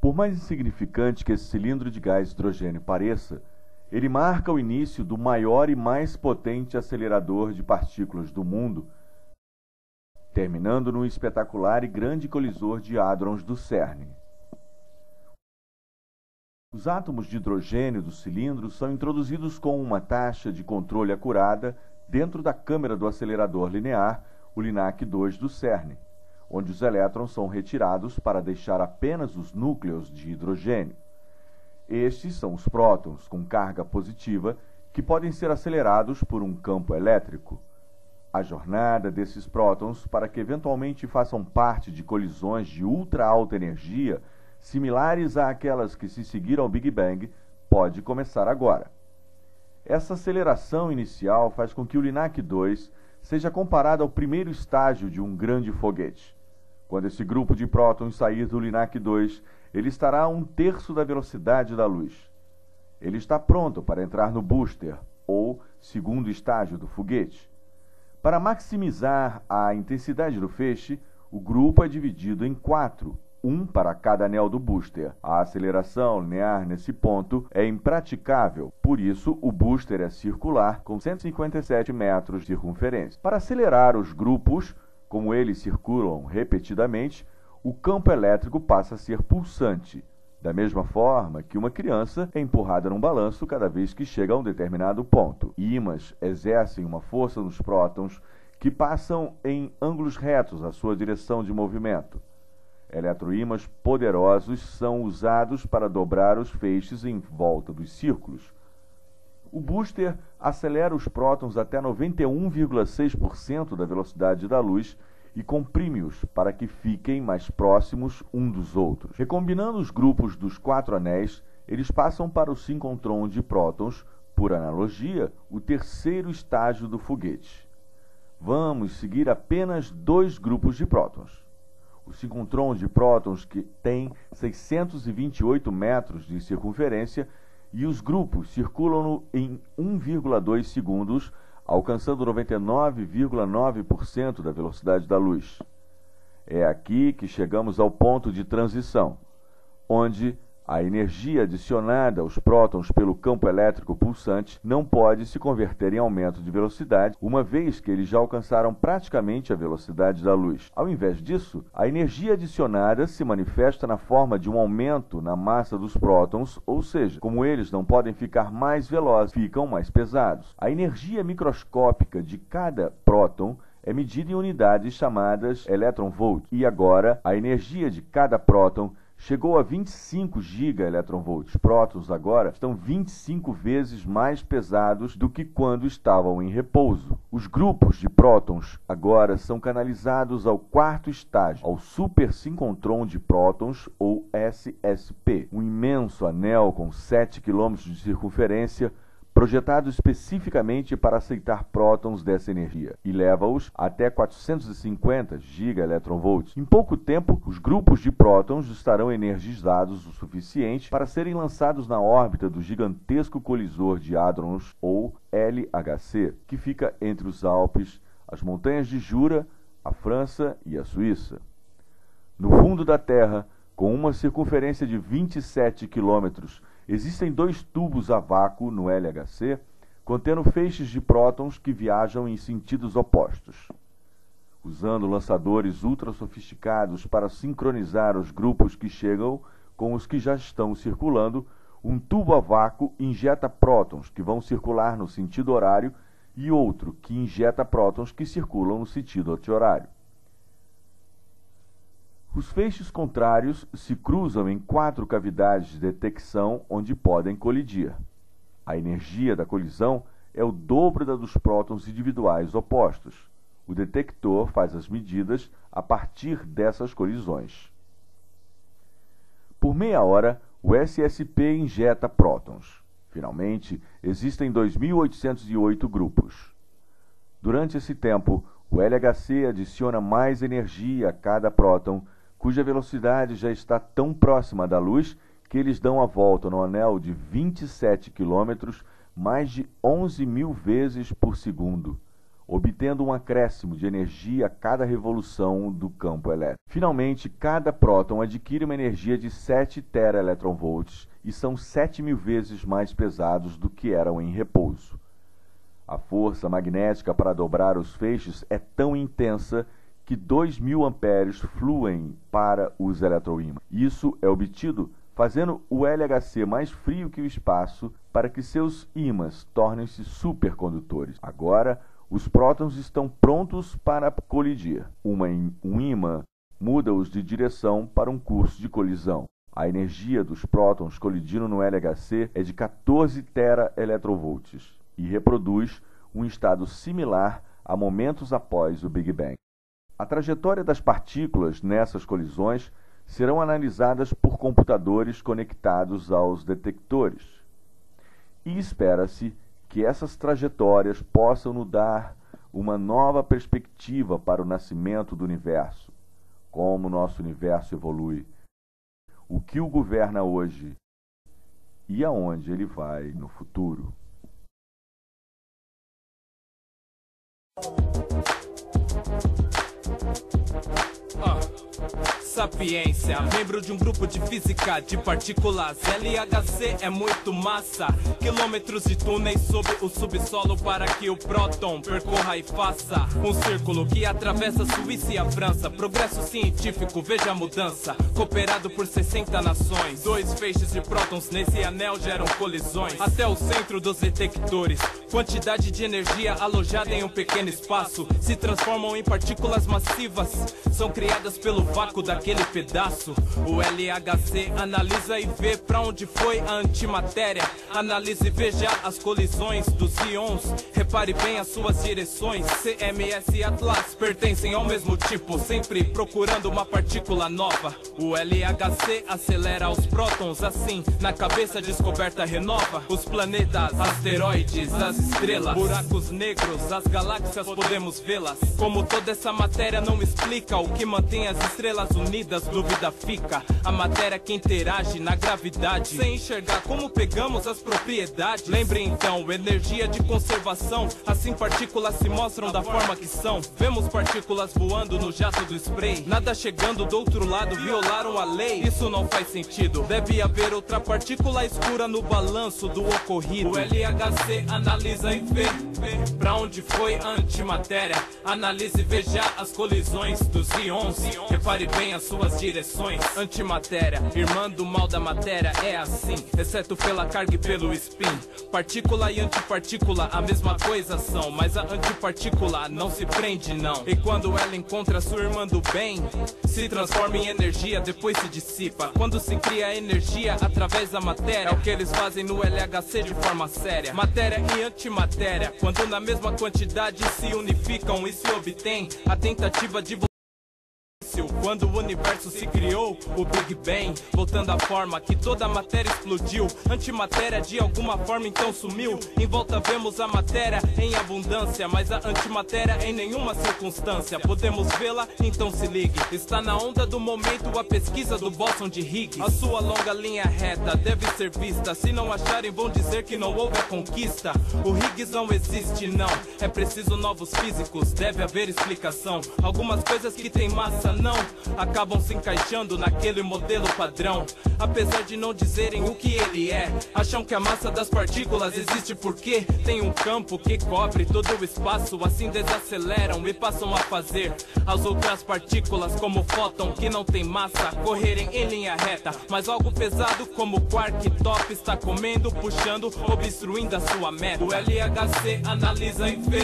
Por mais insignificante que esse cilindro de gás hidrogênio pareça, ele marca o início do maior e mais potente acelerador de partículas do mundo, terminando no espetacular e grande colisor de hádrons do CERN. Os átomos de hidrogênio do cilindro são introduzidos com uma taxa de controle acurada dentro da câmara do acelerador linear, o LINAC-2 do CERN, onde os elétrons são retirados para deixar apenas os núcleos de hidrogênio. Estes são os prótons com carga positiva que podem ser acelerados por um campo elétrico. A jornada desses prótons para que eventualmente façam parte de colisões de ultra alta energia, similares àquelas que se seguiram ao Big Bang, pode começar agora. Essa aceleração inicial faz com que o LINAC-2 seja comparado ao primeiro estágio de um grande foguete. Quando esse grupo de prótons sair do LINAC-2, ele estará a 1/3 da velocidade da luz. Ele está pronto para entrar no booster, ou segundo estágio do foguete. Para maximizar a intensidade do feixe, o grupo é dividido em 4, um para cada anel do booster. A aceleração linear nesse ponto é impraticável, por isso o booster é circular, com 157 metros de circunferência. Para acelerar os grupos, como eles circulam repetidamente, o campo elétrico passa a ser pulsante, da mesma forma que uma criança é empurrada num balanço cada vez que chega a um determinado ponto. Ímãs exercem uma força nos prótons que passam em ângulos retos à sua direção de movimento. Eletroímãs poderosos são usados para dobrar os feixes em volta dos círculos. O booster acelera os prótons até 91,6% da velocidade da luz e comprime-os para que fiquem mais próximos um dos outros. Recombinando os grupos dos 4 anéis, eles passam para o síncrotron de prótons, por analogia, o terceiro estágio do foguete. Vamos seguir apenas 2 grupos de prótons. O síncrotron de prótons, que tem 628 metros de circunferência, e os grupos circulam em 1,2 segundos, alcançando 99,9% da velocidade da luz. É aqui que chegamos ao ponto de transição, onde a energia adicionada aos prótons pelo campo elétrico pulsante não pode se converter em aumento de velocidade, uma vez que eles já alcançaram praticamente a velocidade da luz. Ao invés disso, a energia adicionada se manifesta na forma de um aumento na massa dos prótons, ou seja, como eles não podem ficar mais velozes, ficam mais pesados. A energia microscópica de cada próton é medida em unidades chamadas elétron-volt, e agora a energia de cada próton chegou a 25 gigaelectronvolts. Os prótons agora estão 25 vezes mais pesados do que quando estavam em repouso. Os grupos de prótons agora são canalizados ao 4º estágio, ao supersíncrotron de prótons, ou SSP, um imenso anel com 7 km de circunferência, projetado especificamente para aceitar prótons dessa energia, e leva-os até 450 gigaelectronvolts. Em pouco tempo, os grupos de prótons estarão energizados o suficiente para serem lançados na órbita do gigantesco colisor de hádrons, ou LHC, que fica entre os Alpes, as montanhas de Jura, a França e a Suíça. No fundo da Terra, com uma circunferência de 27 quilômetros, existem 2 tubos a vácuo no LHC, contendo feixes de prótons que viajam em sentidos opostos. Usando lançadores ultra sofisticados para sincronizar os grupos que chegam com os que já estão circulando, um tubo a vácuo injeta prótons que vão circular no sentido horário e outro que injeta prótons que circulam no sentido anti-horário. Os feixes contrários se cruzam em 4 cavidades de detecção onde podem colidir. A energia da colisão é o dobro da dos prótons individuais opostos. O detector faz as medidas a partir dessas colisões. Por meia hora, o SSP injeta prótons. Finalmente, existem 2.808 grupos. Durante esse tempo, o LHC adiciona mais energia a cada próton, cuja velocidade já está tão próxima da luz que eles dão a volta no anel de 27 km mais de 11.000 vezes por segundo. obtendo um acréscimo de energia a cada revolução do campo elétrico. Finalmente, cada próton adquire uma energia de 7 teraelectronvolts e são 7.000 vezes mais pesados do que eram em repouso. A força magnética para dobrar os feixes é tão intensa que 2.000 amperes fluem para os eletroímãs. Isso é obtido fazendo o LHC mais frio que o espaço para que seus ímãs tornem-se supercondutores. Agora, os prótons estão prontos para colidir. Um ímã muda-os de direção para um curso de colisão. A energia dos prótons colidindo no LHC é de 14 teraelectronvolts e reproduz um estado similar a momentos após o Big Bang. A trajetória das partículas nessas colisões serão analisadas por computadores conectados aos detectores. E espera-se que essas trajetórias possam nos dar uma nova perspectiva para o nascimento do universo, como o nosso universo evolui, o que o governa hoje e aonde ele vai no futuro. Sapiência, membro de um grupo de física de partículas. LHC é muito massa. Quilômetros de túneis sob o subsolo para que o próton percorra e faça um círculo que atravessa a Suíça e a França. Progresso científico, veja a mudança. Cooperado por 60 nações. 2 feixes de prótons nesse anel geram colisões até o centro dos detectores. Quantidade de energia alojada em um pequeno espaço se transformam em partículas massivas. São criadas pelo vácuo daquele pedaço. O LHC analisa e vê pra onde foi a antimatéria. Analise e veja as colisões dos íons. Repare bem as suas direções. CMS e Atlas pertencem ao mesmo tipo, sempre procurando uma partícula nova. O LHC acelera os prótons, assim na cabeça descoberta renova os planetas, asteroides, as estrelas, buracos negros, as galáxias podemos vê-las. Como toda essa matéria não explica o que mantém as estrelas unidas, dúvida fica. A matéria que interage na gravidade, sem enxergar como pegamos as propriedades. Lembre então, energia de conservação, assim partículas se mostram da forma que são. Vemos partículas voando no jato do spray, nada chegando do outro lado, violaram a lei. Isso não faz sentido, deve haver outra partícula escura no balanço do ocorrido. O LHC analisa e vê pra onde foi a antimatéria. Analise e veja as colisões dos íons. Repare bem as suas direções. Antimatéria, irmã do mal da matéria, é assim, exceto pela carga e pelo spin. Partícula e antipartícula a mesma coisa são, mas a antipartícula não se prende não. E quando ela encontra sua irmã do bem, se transforma em energia, depois se dissipa. Quando se cria energia através da matéria, é o que eles fazem no LHC de forma séria. Matéria e antimatéria, quando na mesma quantidade se unificam e se obtém a tentativa de quando o universo se criou, o Big Bang, voltando à forma que toda a matéria explodiu. Antimatéria de alguma forma então sumiu. Em volta vemos a matéria em abundância, mas a antimatéria em nenhuma circunstância podemos vê-la, então se ligue. Está na onda do momento a pesquisa do bóson de Higgs. A sua longa linha reta deve ser vista. Se não acharem vão dizer que não houve a conquista. O Higgs não existe não, é preciso novos físicos, deve haver explicação. Algumas coisas que tem massa não acabam se encaixando naquele modelo padrão. Apesar de não dizerem o que ele é, acham que a massa das partículas existe porque tem um campo que cobre todo o espaço. Assim desaceleram e passam a fazer as outras partículas, como o fóton, que não tem massa, correrem em linha reta. Mas algo pesado como quark top está comendo, puxando, obstruindo a sua meta. O LHC analisa e vê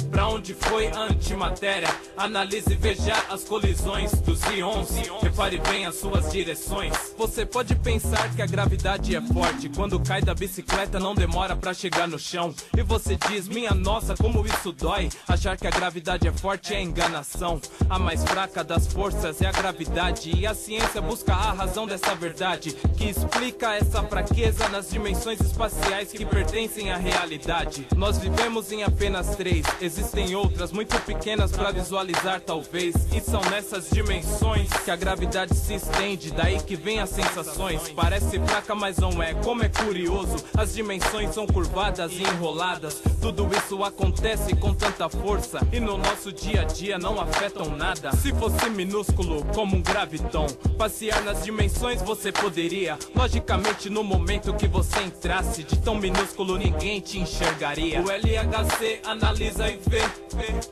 pra onde foi a antimatéria. Analise e veja as colisões dos íons. Repare bem as suas direções. Você pode pensar que a gravidade é forte. Quando cai da bicicleta não demora pra chegar no chão. E você diz, minha nossa, como isso dói. Achar que a gravidade é forte é enganação. A mais fraca das forças é a gravidade. E a ciência busca a razão dessa verdade, que explica essa fraqueza nas dimensões espaciais que pertencem à realidade. Nós vivemos em apenas 3. Existem outras muito pequenas pra visualizar talvez. E são nessas nessas dimensões que a gravidade se estende, daí que vem as sensações. Parece fraca, mas não é, como é curioso. As dimensões são curvadas e enroladas. Tudo isso acontece com tanta força e no nosso dia a dia não afetam nada. Se fosse minúsculo como um gravidão, passear nas dimensões você poderia. Logicamente no momento que você entrasse, de tão minúsculo ninguém te enxergaria. O LHC analisa e vê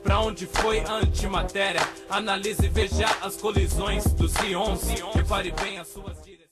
pra onde foi a antimatéria. Analise e veja as colisões dos íons. Repare bem as suas direções.